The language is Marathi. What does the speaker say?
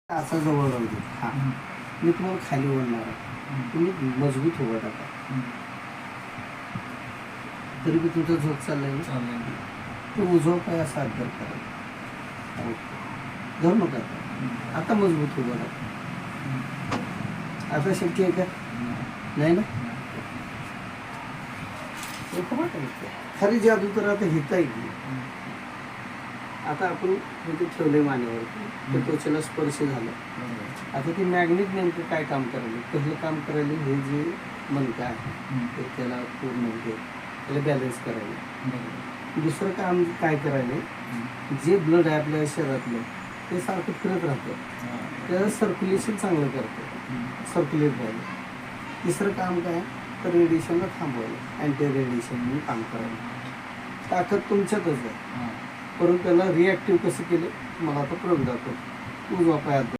असा जवळ राहू दे. हां, मी तुम्हाला खाली ओढणार आहे. तुम्ही मजबूत उभं टाका. तरी बी तुमचा झोप चाललाय ना, तो उजवा पाय असा अद्दर करा. धरू नका. आता मजबूत उभं राहा. आता शक्य आहे का? नाही ना. खरी जादू तर आता हिता येईल. आता आपण म्हणजे ठेवले मानेवरती, ते त्वचेला स्पर्श झाला. आता ते मॅग्नेट नेमकं काय काम करायला, पहिलं काम करायला हे जे मणका आहे ते त्याला पूर्ण म्हणजे त्याला बॅलन्स करायला. दुसरं काम काय करायला, जे ब्लड आहे आपल्या शरीरातलं ते सारखं फिरत राहतं, त्याचं सर्क्युलेशन चांगलं करतं, सर्क्युलेट व्हायला. तिसरं काम काय तर रेडिएशनला थांबवायला, अँटी रेडिएशन म्हणून काम करायला. ताकद तुमच्यातच आहे, परंतु त्याला रिॲक्टिव्ह कसं केलं मला आता प्रयोग दाखवतो. उजवा पाय